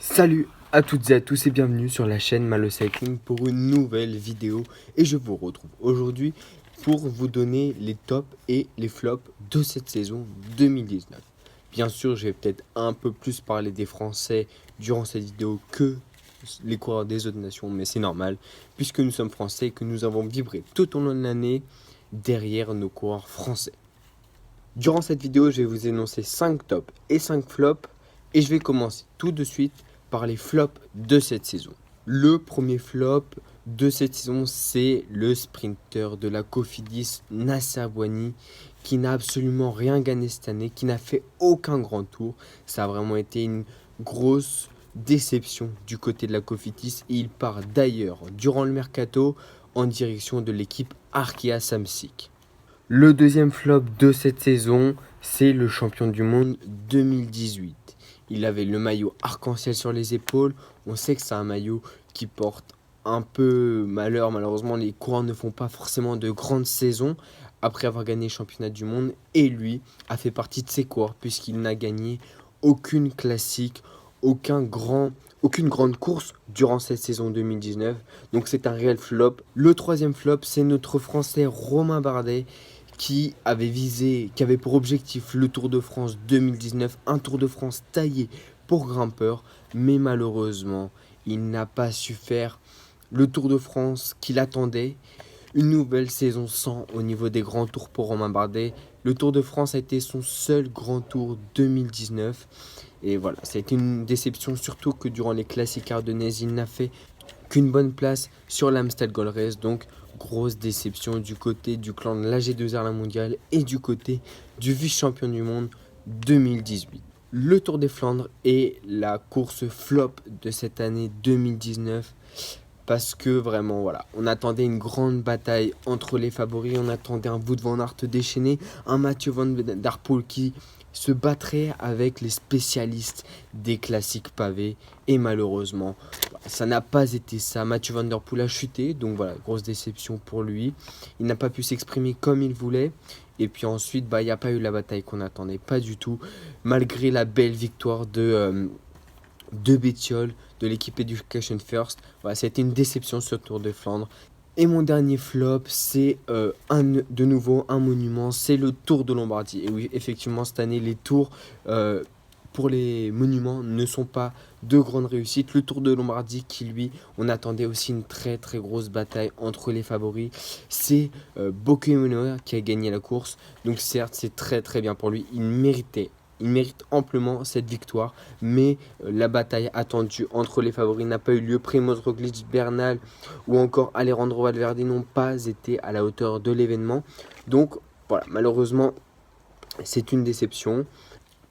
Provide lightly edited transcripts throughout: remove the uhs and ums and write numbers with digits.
Salut à toutes et à tous et bienvenue sur la chaîne Malo Cycling pour une nouvelle vidéo et je vous retrouve aujourd'hui pour vous donner les tops et les flops de cette saison 2019. Bien sûr, je vais peut-être un peu plus parler des Français durant cette vidéo que les coureurs des autres nations, mais c'est normal puisque nous sommes Français et que nous avons vibré tout au long de l'année derrière nos coureurs français. Durant cette vidéo, je vais vous énoncer 5 tops et 5 flops et je vais commencer tout de suite par les flops de cette saison. Le premier flop de cette saison, c'est le sprinter de la Cofidis, Nasser Bouhanni, qui n'a absolument rien gagné cette année, qui n'a fait aucun grand tour. Ça a vraiment été une grosse déception du côté de la Cofidis et il part d'ailleurs durant le mercato en direction de l'équipe Arkea Samsic. Le deuxième flop de cette saison, c'est le champion du monde 2018. Il avait le maillot arc-en-ciel sur les épaules. On sait que c'est un maillot qui porte un peu malheur. Malheureusement, les coureurs ne font pas forcément de grandes saisons après avoir gagné le championnat du monde. Et lui a fait partie de ces coureurs puisqu'il n'a gagné aucune classique, aucune grande course durant cette saison 2019. Donc c'est un réel flop. Le troisième flop, c'est notre Français Romain Bardet qui avait pour objectif le Tour de France 2019, un Tour de France taillé pour grimpeurs, mais malheureusement, il n'a pas su faire le Tour de France qu'il attendait. Une nouvelle saison sans au niveau des grands tours pour Romain Bardet. Le Tour de France a été son seul grand tour 2019. Et voilà, ça a été une déception, surtout que durant les classiques ardennaises, il n'a fait qu'une bonne place sur l'Amstel Gold Race. Donc, grosse déception du côté du clan de l'AG2R La Mondiale et du côté du vice-champion du monde 2018. Le Tour des Flandres est la course flop de cette année 2019 parce que vraiment, voilà, on attendait une grande bataille entre les favoris, on attendait un Wout van Aert déchaîné, un Mathieu van der Poel qui se battrait avec les spécialistes des classiques pavés et malheureusement ça n'a pas été ça. Mathieu van der Poel a chuté, donc voilà, grosse déception pour lui. Il n'a pas pu s'exprimer comme il voulait. Et puis ensuite, il n'y a pas eu la bataille qu'on attendait, pas du tout. Malgré la belle victoire de Bettiol, de l'équipe Education First. Voilà, c'était une déception ce Tour de Flandre. Et mon dernier flop, c'est de nouveau un monument, c'est le Tour de Lombardie. Et oui, effectivement, cette année, les tours pour les monuments ne sont pas de grandes réussites. Le Tour de Lombardie qui, lui, on attendait aussi une très très grosse bataille entre les favoris. C'est Bocco qui a gagné la course. Donc certes, c'est très très bien pour lui. Il mérite amplement cette victoire, mais la bataille attendue entre les favoris n'a pas eu lieu. Primož Roglič, Bernal ou encore Alejandro Valverde n'ont pas été à la hauteur de l'événement. Donc voilà, malheureusement, c'est une déception.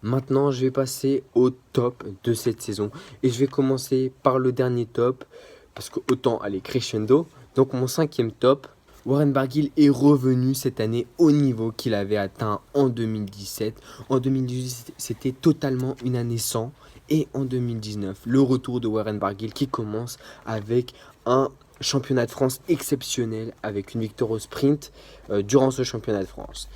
Maintenant, je vais passer au top de cette saison. Et je vais commencer par le dernier top, parce que autant aller crescendo. Donc mon cinquième top, Warren Barguil est revenu cette année au niveau qu'il avait atteint en 2017. En 2018, c'était totalement une année sans. Et en 2019, le retour de Warren Barguil qui commence avec un championnat de France exceptionnel, avec une victoire au sprint durant ce championnat de France.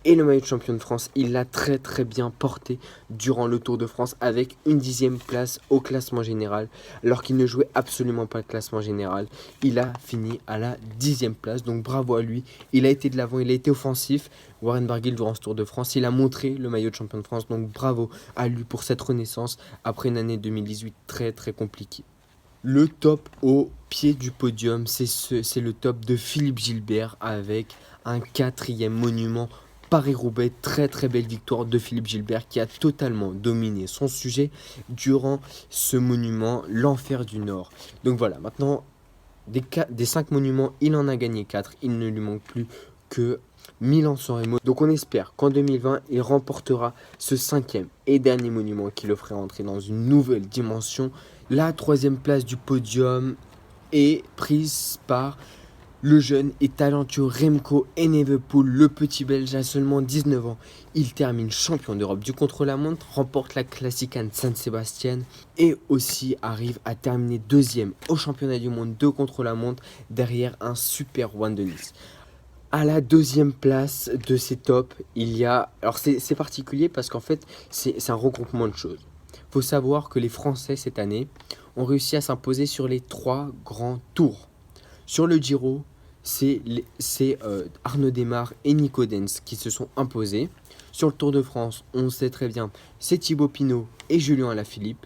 Et le maillot de champion de France, il l'a très très bien porté durant le Tour de France avec une 10e place au classement général. Alors qu'il ne jouait absolument pas le classement général, il a fini à la 10e place. Donc bravo à lui, il a été de l'avant, il a été offensif. Warren Barguil durant ce Tour de France, il a montré le maillot de champion de France. Donc bravo à lui pour cette renaissance après une année 2018 très très compliquée. Le top au pied du podium, c'est le top de Philippe Gilbert avec un 4e monument Paris-Roubaix. Très très belle victoire de Philippe Gilbert qui a totalement dominé son sujet durant ce monument, l'Enfer du Nord. Donc voilà, maintenant des 5 monuments, il en a gagné 4. Il ne lui manque plus que Milan-San Remo. Donc on espère qu'en 2020, il remportera ce 5e et dernier monument qui le ferait entrer dans une nouvelle dimension. La 3e place du podium est prise par le jeune et talentueux Remco Evenepoel, le petit Belge à seulement 19 ans. Il termine champion d'Europe du contre-la-montre, remporte la Classica de San Sebastian et aussi arrive à terminer 2e au championnat du monde de contre-la-montre derrière un super Juan de Nice. À la 2e place de ces tops, il y a... Alors c'est particulier parce qu'en fait, c'est un regroupement de choses. faut savoir que les Français cette année ont réussi à s'imposer sur les 3 grands tours. Sur le Giro, c'est Arnaud Démare et Nico Denz qui se sont imposés. Sur le Tour de France, on sait très bien, c'est Thibaut Pinot et Julien Alaphilippe.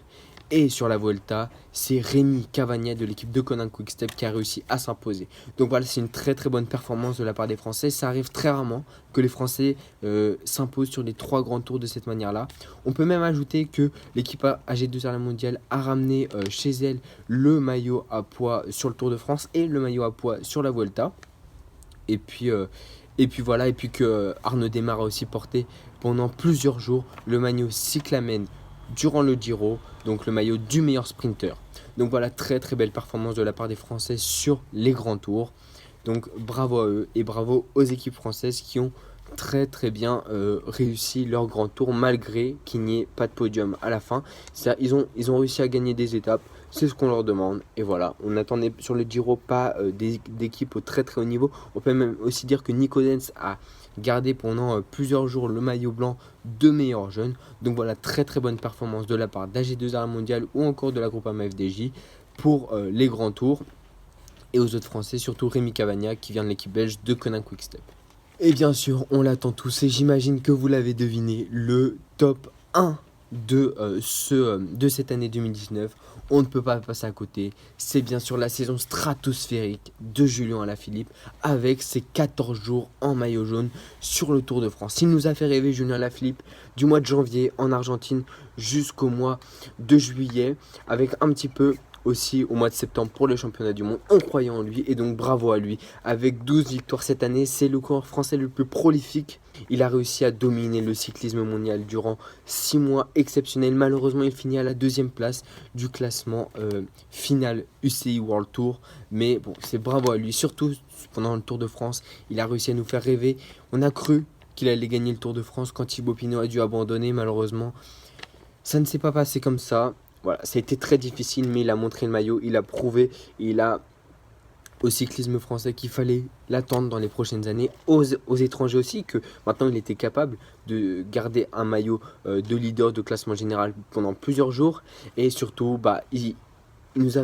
Et sur la Vuelta, c'est Rémi Cavagna de l'équipe de Koenig Quick-Step qui a réussi à s'imposer. Donc voilà, c'est une très très bonne performance de la part des Français. Ça arrive très rarement que les Français s'imposent sur les 3 grands tours de cette manière-là. On peut même ajouter que l'équipe AG2R La Mondiale a ramené chez elle le maillot à poids sur le Tour de France et le maillot à poids sur la Vuelta. Et puis voilà, et puis que Arnaud Démare a aussi porté pendant plusieurs jours le maillot cyclamen durant le Giro, donc le maillot du meilleur sprinter. Donc voilà, très très belle performance de la part des Français sur les grands tours. Donc bravo à eux et bravo aux équipes françaises qui ont très très bien réussi leur grand tour malgré qu'il n'y ait pas de podium à la fin. Ils ont réussi à gagner des étapes, c'est ce qu'on leur demande. Et voilà, on attendait sur le Giro pas d'équipe au très très haut niveau. On peut même aussi dire que Nico Denz a gardé pendant plusieurs jours le maillot blanc de meilleur jeune. Donc voilà, très très bonne performance de la part d'AG2R Mondial ou encore de la Groupama FDJ pour les grands tours. Et aux autres Français, surtout Rémi Cavagna qui vient de l'équipe belge de Koenig Quick-Step. Et bien sûr, on l'attend tous et j'imagine que vous l'avez deviné, le top 1 de cette année 2019. On ne peut pas passer à côté. C'est bien sûr la saison stratosphérique de Julien Alaphilippe avec ses 14 jours en maillot jaune sur le Tour de France. Il nous a fait rêver, Julien Alaphilippe, du mois de janvier en Argentine jusqu'au mois de juillet avec un petit peu aussi au mois de septembre pour le championnat du monde. On croyait en lui et donc bravo à lui. Avec 12 victoires cette année, c'est le coureur français le plus prolifique. Il a réussi à dominer le cyclisme mondial durant 6 mois exceptionnels. Malheureusement, il finit à la 2e place du classement final UCI World Tour. Mais bon, c'est bravo à lui. Surtout pendant le Tour de France, il a réussi à nous faire rêver. On a cru qu'il allait gagner le Tour de France quand Thibaut Pinot a dû abandonner. Malheureusement, ça ne s'est pas passé comme ça. Voilà, ça a été très difficile, mais il a montré le maillot, il a prouvé, il a au cyclisme français qu'il fallait l'attendre dans les prochaines années, aux étrangers aussi, que maintenant il était capable de garder un maillot de leader de classement général pendant plusieurs jours, et surtout, il nous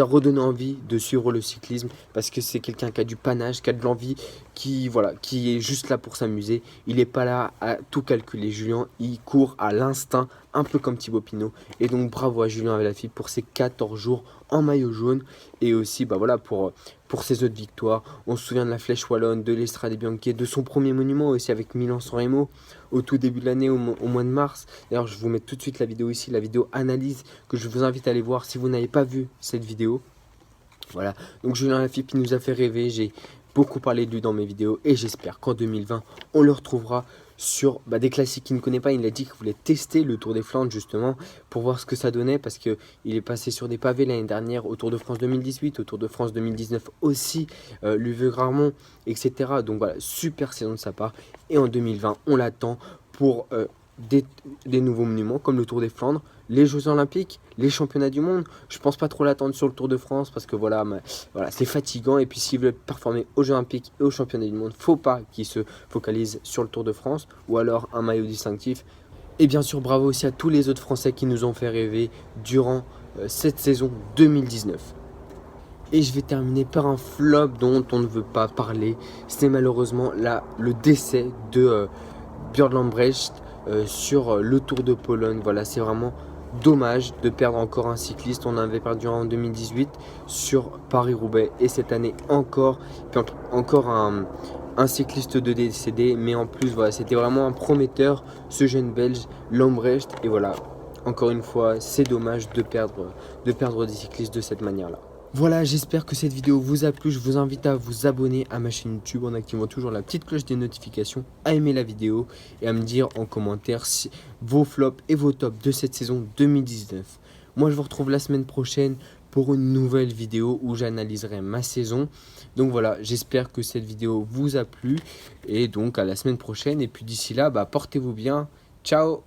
a redonné envie de suivre le cyclisme parce que c'est quelqu'un qui a du panache, qui a de l'envie, qui est juste là pour s'amuser. Il n'est pas là à tout calculer. Julien, il court à l'instinct, un peu comme Thibaut Pinot. Et donc bravo à Julien Alaphilippe pour ses 14 jours en maillot jaune et aussi pour ses autres victoires. On se souvient de la Flèche Wallonne, de l'Estrade Bianche, de son premier monument aussi avec Milan-San Remo au tout début de l'année, au mois de mars. D'ailleurs, je vous mets tout de suite la vidéo ici, la vidéo analyse que je vous invite à aller voir si vous n'avez pas vu cette vidéo. Voilà, donc Julien Alaphilippe nous a fait rêver, j'ai beaucoup parlé de lui dans mes vidéos et j'espère qu'en 2020, on le retrouvera sur des classiques qu'il ne connaît pas. Il a dit qu'il voulait tester le Tour des Flandres justement pour voir ce que ça donnait parce qu'il est passé sur des pavés l'année dernière au Tour de France 2018, au Tour de France 2019 aussi, l'Uve-Gramont, etc. Donc voilà, super saison de sa part. Et en 2020, on l'attend pour des nouveaux monuments comme le Tour des Flandres, les Jeux Olympiques, les Championnats du Monde. Je pense pas trop l'attendre sur le Tour de France parce que voilà c'est fatigant. Et puis s'il veut performer aux Jeux Olympiques et aux Championnats du Monde, faut pas qu'il se focalise sur le Tour de France ou alors un maillot distinctif. Et bien sûr, bravo aussi à tous les autres Français qui nous ont fait rêver durant cette saison 2019. Et je vais terminer par un flop dont on ne veut pas parler. C'est malheureusement le décès de Björn Lambrecht sur le Tour de Pologne. Voilà, c'est vraiment dommage de perdre encore un cycliste. On en avait perdu en 2018 sur Paris-Roubaix et cette année encore un cycliste de décédé. Mais en plus, voilà, c'était vraiment un prometteur, ce jeune Belge Lambrecht. Et voilà, encore une fois, c'est dommage de perdre des cyclistes de cette manière-là. Voilà, j'espère que cette vidéo vous a plu. Je vous invite à vous abonner à ma chaîne YouTube en activant toujours la petite cloche des notifications, à aimer la vidéo et à me dire en commentaire vos flops et vos tops de cette saison 2019. Moi, je vous retrouve la semaine prochaine pour une nouvelle vidéo où j'analyserai ma saison. Donc voilà, j'espère que cette vidéo vous a plu et donc à la semaine prochaine. Et puis d'ici là, portez-vous bien. Ciao!